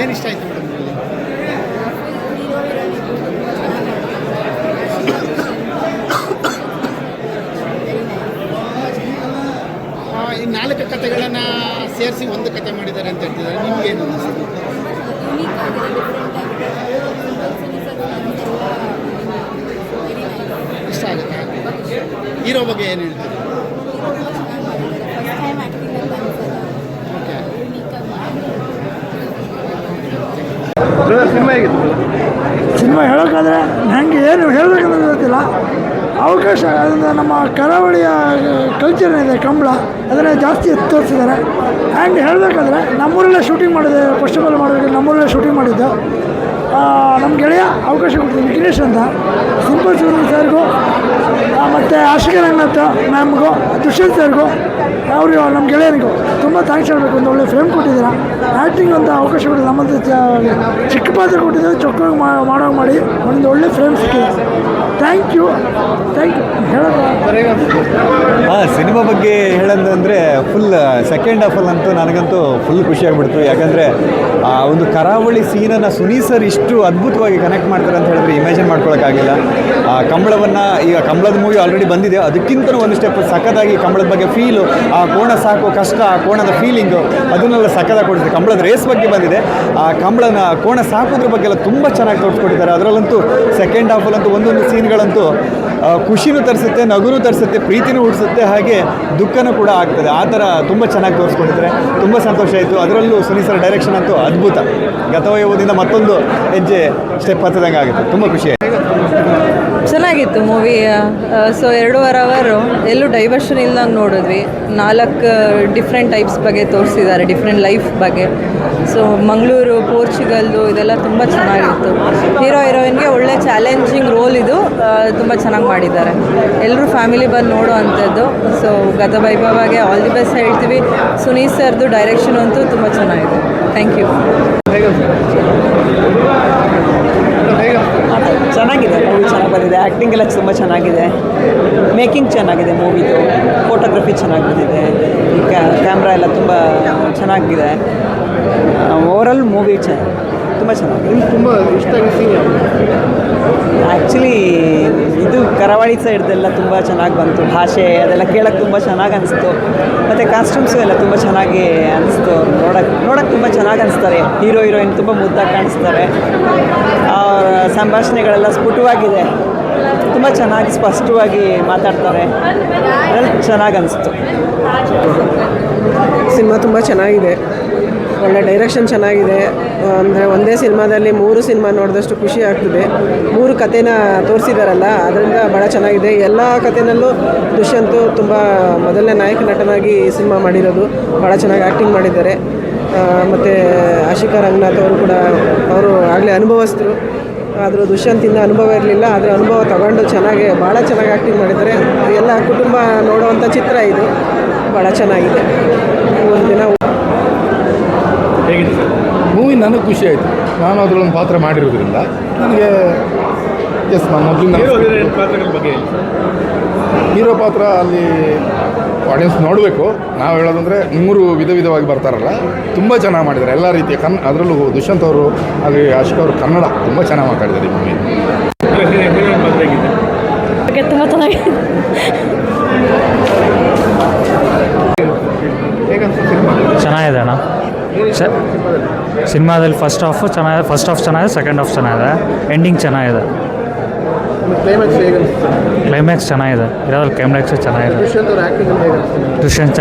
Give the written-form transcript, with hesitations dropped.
ಏನು ಇಷ್ಟ ಆಯಿತು ಮೇಡಮ್ ಈ 4 ಕಥೆಗಳನ್ನು ಸೇರಿಸಿ ಒಂದು ಕತೆ ಮಾಡಿದ್ದಾರೆ ಅಂತ ಹೇಳ್ತಿದ್ದಾರೆ. ನಿಮಗೇನು ಅನ್ನಿಸ್ತು? ಇಷ್ಟ ಆಗುತ್ತಾ? ಹೀರೋ ಬಗ್ಗೆ ಏನು ಹೇಳ್ತಾರೆ? ಸಿನಿಮಾ ಹೇಳೋಕ್ಕಾದ್ರೆ ನನಗೆ ಏನು ಹೇಳಬೇಕಂತ ಗೊತ್ತಿಲ್ಲ. ಅವಕಾಶ ಅದರಿಂದ ನಮ್ಮ ಕರಾವಳಿಯ ಕಲ್ಚರ್ ಇದೆ ಕಂಬಳ, ಅದನ್ನು ಜಾಸ್ತಿ ತೋರಿಸಿದ್ದಾರೆ. ಆ್ಯಂಡ್ ಹೇಳಬೇಕಾದ್ರೆ ನಮ್ಮೂರಲ್ಲೇ ಶೂಟಿಂಗ್ ಮಾಡಿದೆ. ಫಸ್ಟ್ ಆಫ್ ಆಲ್ ಮಾಡಬೇಕು, ನಮ್ಮೂರಲ್ಲೇ ಶೂಟಿಂಗ್ ಮಾಡಿದ್ದು. ನಮ್ಮ ಗೆಳೆಯ ಅವಕಾಶ ಕೊಡ್ತೀನಿ, ವಿಘ್ನೇಶ್ ಅಂತ, ಸಿಂಪಲ್ ಶಿವರಾಮ್ ಸರ್ಗೂ ಮತ್ತು ಆಶಿಕಾ ರಂಗನಾಥ್ ಮ್ಯಾಮ್ಗೂ, ದುಷ್ಯಂತ್ ಸರ್ಗೂ, ಅವ್ರಿಗೆ ನಮ್ಮ ಗೆಳೆಯನಿಗೂ ತುಂಬ ಥ್ಯಾಂಕ್ಸ್ ಹೇಳಬೇಕು. ಒಂದು ಒಳ್ಳೆ ಫ್ರೇಮ್ ಕೊಟ್ಟಿದ್ದೀರಾ. ಆ್ಯಕ್ಟಿಂಗ್ ಅಂತ ಅವಕಾಶ ಕೊಟ್ಟಿದ್ದು, ನಮ್ಮದು ಚಿಕ್ಕ ಪಾತ್ರ ಕೊಟ್ಟಿದ್ದೇವೆ, ಚೊಕ್ಕಾಗಿ ಮಾಡೋಂಗೆ ಮಾಡಿ ಒಂದು ಒಳ್ಳೆ ಫ್ರೇಮ್ ಸಿಕ್ಕಿದೆ. ಥ್ಯಾಂಕ್ ಯು ಹೇಳೋದು. ಸಿನಿಮಾ ಬಗ್ಗೆ ಹೇಳೋದಂದರೆ ಫುಲ್ ಸೆಕೆಂಡ್ ಹಾಫಲ್ಲಂತೂ ನನಗಂತೂ ಫುಲ್ ಖುಷಿಯಾಗ್ಬಿಡ್ತು. ಯಾಕಂದರೆ ಆ ಒಂದು ಕರಾವಳಿ ಸೀನನ್ನು ಸುನೀಲ್ ಸರ್ ಇಷ್ಟು ಅದ್ಭುತವಾಗಿ ಕನೆಕ್ಟ್ ಮಾಡ್ತಾರೆ ಅಂತ ಹೇಳಿದ್ರೆ ಇಮ್ಯಾಜಿನ್ ಮಾಡ್ಕೊಳ್ಳೋಕ್ಕಾಗಿಲ್ಲ. ಆ ಕಂಬಳವನ್ನು, ಈಗ ಕಂಬಳದ ಮೂವಿ ಆಲ್ರೆಡಿ ಬಂದಿದೆ, ಅದಕ್ಕಿಂತ ಒಂದು ಸ್ಟೆಪ್ ಸಖತ್ತಾಗಿ ಕಂಬಳದ ಬಗ್ಗೆ ಫೀಲು, ಆ ಕೋಣ ಸಾಕೋ ಕಷ್ಟ, ಆ ಕೋಣದ ಫೀಲಿಂಗು, ಅದನ್ನೆಲ್ಲ ಸಖತ್ತಾಗಿ ಕೊಟ್ಟಿದೆ. ಕಂಬಳದ ರೇಸ್ ಬಗ್ಗೆ ಬಂದಿದೆ, ಆ ಕಂಬಳನ ಕೋಣ ಸಾಕೋದ್ರ ಬಗ್ಗೆ ಎಲ್ಲ ತುಂಬ ಚೆನ್ನಾಗಿ ತೋರಿಸ್ಕೊಟ್ಟಿದ್ದಾರೆ. ಅದರಲ್ಲಂತೂ ಸೆಕೆಂಡ್ ಹಾಫಲ್ಲಂತೂ ಒಂದೊಂದು ಸೀನ್ಗಳಂತೂ ಖುಷಿನೂ ತರಿಸುತ್ತೆ, ನಗುನೂ ತರಿಸುತ್ತೆ, ಪ್ರೀತಿನೂ ಹುಟ್ಟಿಸುತ್ತೆ, ಹಾಗೆ ದುಃಖನೂ ಕೂಡ ಆಗ್ತದೆ. ಆ ಥರ ತುಂಬ ಚೆನ್ನಾಗಿ ತೋರಿಸ್ಕೊಂಡಿದ್ದಾರೆ. ತುಂಬ ಸಂತೋಷ ಆಯಿತು. ಅದರಲ್ಲೂ ಸುನೀಲ್ ಸರ್ ಡೈರೆಕ್ಷನ್ ಅಂತೂ ಅದ್ಭುತ. ಗತವೈಭವದಿಂದ ಮತ್ತೊಂದು ಹೆಜ್ಜೆ ಸ್ಟೆಪ್ ಹತ್ತದಂಗೆ ಆಗುತ್ತೆ. ತುಂಬ ಖುಷಿ ಆಯಿತು. ಚೆನ್ನಾಗಿತ್ತು ಮೂವಿ. ಸೊ 2.5 ಅವರು ಎಲ್ಲೂ ಡೈವರ್ಷನ್ ಇಲ್ದಂಗೆ ನೋಡಿದ್ವಿ. 4 ಡಿಫ್ರೆಂಟ್ ಟೈಪ್ಸ್ ಬಗ್ಗೆ ತೋರಿಸಿದ್ದಾರೆ, ಡಿಫ್ರೆಂಟ್ ಲೈಫ್ ಬಗ್ಗೆ. ಸೊ ಮಂಗಳೂರು, ಪೋರ್ಚುಗಲ್ದು ಇದೆಲ್ಲ ತುಂಬ ಚೆನ್ನಾಗಿತ್ತು. ಹೀರೋ ಹೀರೋಯಿನ್ಗೆ ಒಳ್ಳೆ ಚಾಲೆಂಜಿಂಗ್ ರೋಲ್ ಇದು, ತುಂಬ ಚೆನ್ನಾಗಿ ಮಾಡಿದ್ದಾರೆ. ಎಲ್ಲರೂ ಫ್ಯಾಮಿಲಿ ಬಂದು ನೋಡೋ ಅಂಥದ್ದು. ಸೊ ಗತವೈಭವಗೆ ಆಲ್ ದಿ ಬೆಸ್ಟ್ ಹೇಳ್ತೀವಿ. ಸುನೀಲ್ ಸರ್ದು ಡೈರೆಕ್ಷನ್ ಅಂತೂ ತುಂಬ ಚೆನ್ನಾಗಿದೆ. Thank you. ಚೆನ್ನಾಗಿದೆ ಮೂವಿ, ಚೆನ್ನಾಗಿ ಬಂದಿದೆ. ಆ್ಯಕ್ಟಿಂಗ್ ಎಲ್ಲ ತುಂಬ ಚೆನ್ನಾಗಿದೆ, ಮೇಕಿಂಗ್ ಚೆನ್ನಾಗಿದೆ, ಮೂವಿದು ಫೋಟೋಗ್ರಫಿ ಚೆನ್ನಾಗಿ ಬಂದಿದೆ, ಕ್ಯಾಮ್ರಾ ಎಲ್ಲ ತುಂಬ ಚೆನ್ನಾಗಿದೆ. ಓವರಾಲ್ ಮೂವಿ ತುಂಬ ಚೆನ್ನಾಗಿದೆ. ತುಂಬ ಇಷ್ಟ ಆ್ಯಕ್ಚುಲಿ ಇದು ಕರಾವಳಿ ಸೈಡ್ದೆಲ್ಲ ತುಂಬ ಚೆನ್ನಾಗಿ ಬಂತು. ಭಾಷೆ ಅದೆಲ್ಲ ಕೇಳೋಕ್ಕೆ ತುಂಬ ಚೆನ್ನಾಗಿ ಅನಿಸ್ತು. ಮತ್ತು ಕಾಸ್ಟ್ಯೂಮ್ಸು ಎಲ್ಲ ತುಂಬ ಚೆನ್ನಾಗಿ ಅನಿಸ್ತು. ನೋಡೋಕ್ಕೆ ತುಂಬ ಚೆನ್ನಾಗಿ ಅನಿಸ್ತಾರೆ. ಹೀರೋ ಹೀರೋಯಿನ್ ತುಂಬ ಮುದ್ದಾಗಿ ಕಾಣಿಸ್ತಾರೆ. ಅವರ ಸಂಭಾಷಣೆಗಳೆಲ್ಲ ಸ್ಫುಟವಾಗಿದೆ, ತುಂಬ ಚೆನ್ನಾಗಿ ಸ್ಪಷ್ಟವಾಗಿ ಮಾತಾಡ್ತಾರೆ. ಅದೆಲ್ಲ ಚೆನ್ನಾಗಿ ಅನಿಸ್ತು. ಸಿನಿಮಾ ತುಂಬ ಚೆನ್ನಾಗಿದೆ, ಒಳ್ಳೆ ಡೈರೆಕ್ಷನ್ ಚೆನ್ನಾಗಿದೆ. ಅಂದರೆ ಒಂದೇ ಸಿನಿಮಾದಲ್ಲಿ 3 ಸಿನಿಮಾ ನೋಡಿದಷ್ಟು ಖುಷಿ ಆಗ್ತದೆ. 3 ಕಥೆನ ತೋರಿಸಿದಾರಲ್ಲ, ಅದರಿಂದ ಭಾಳ ಚೆನ್ನಾಗಿದೆ. ಎಲ್ಲ ಕಥೆನಲ್ಲೂ ದುಷ್ಯಂತು ತುಂಬ ಮೊದಲನೇ ನಾಯಕ ನಟನಾಗಿ ಈ ಸಿನಿಮಾ ಮಾಡಿರೋದು. ಭಾಳ ಚೆನ್ನಾಗಿ ಆ್ಯಕ್ಟಿಂಗ್ ಮಾಡಿದ್ದಾರೆ. ಮತ್ತು ಆಶಿಕಾ ರಂಗನಾಥ್ ಅವರು ಕೂಡ, ಅವರು ಆಗಲೇ ಅನುಭವಸ್ಥರು. ಆದರೂ ದುಷ್ಯಂತಿಂದ ಅನುಭವ ಇರಲಿಲ್ಲ, ಆದರೆ ಅನುಭವ ತಗೊಂಡು ಭಾಳ ಚೆನ್ನಾಗಿ ಆ್ಯಕ್ಟಿಂಗ್ ಮಾಡಿದ್ದಾರೆ. ಎಲ್ಲ ಕುಟುಂಬ ನೋಡುವಂಥ ಚಿತ್ರ ಇದು, ಭಾಳ ಚೆನ್ನಾಗಿದೆ. ಒಂದು ದಿನ ಮೂವಿ ನನಗೆ ಖುಷಿ ಆಯಿತು. ನಾನು ಅದರಲ್ಲೊಂದು ಪಾತ್ರ ಮಾಡಿರೋದ್ರಿಂದ ನನಗೆ ನಾನು ಮೊದಲಿಂದ ಪಾತ್ರಗಳ ಬಗ್ಗೆ ಹೀರೋ ಪಾತ್ರ ಅಲ್ಲಿ ಆಡಿಯನ್ಸ್ ನೋಡಬೇಕು. ನಾವು ಹೇಳೋದಂದರೆ 3 ವಿಧವಾಗಿ ಬರ್ತಾರಲ್ಲ, ತುಂಬ ಚೆನ್ನಾಗಿ ಮಾಡಿದ್ದಾರೆ ಎಲ್ಲ ರೀತಿಯ ಅದರಲ್ಲೂ ದುಷ್ಯಂತ್ ಅವರು ಹಾಗೆ ಆಶಿಕಾ ಅವರು ಕನ್ನಡ ತುಂಬ ಚೆನ್ನಾಗಿ ಮಾತಾಡಿದ್ದಾರೆ ಈ ಮೂವಿ. ತುಂಬ ಚೆನ್ನಾಗಿದೆ. ಚೆನ್ನಾಗಿದೆ ಅಣ್ಣ. ಸಿನಿಮಾದಲ್ಲಿ ಫಸ್ಟ್ ಹಾಫ್ ಚೆನ್ನಾಗಿದೆ, ಸೆಕೆಂಡ್ ಹಾಫ್ ಚೆನ್ನಾಗಿದೆ, ಎಂಡಿಂಗ್ ಚೆನ್ನಾಗಿದೆ, ಕ್ಲೈಮ್ಯಾಕ್ಸ್ ಚೆನ್ನಾಗಿದೆ. ಇರೋದ್ರಲ್ಲಿ ಕ್ಲೈಮ್ಯಾಕ್ಸ್ ಚೆನ್ನಾಗಿದೆ. ದುಷ್ಯಂತ್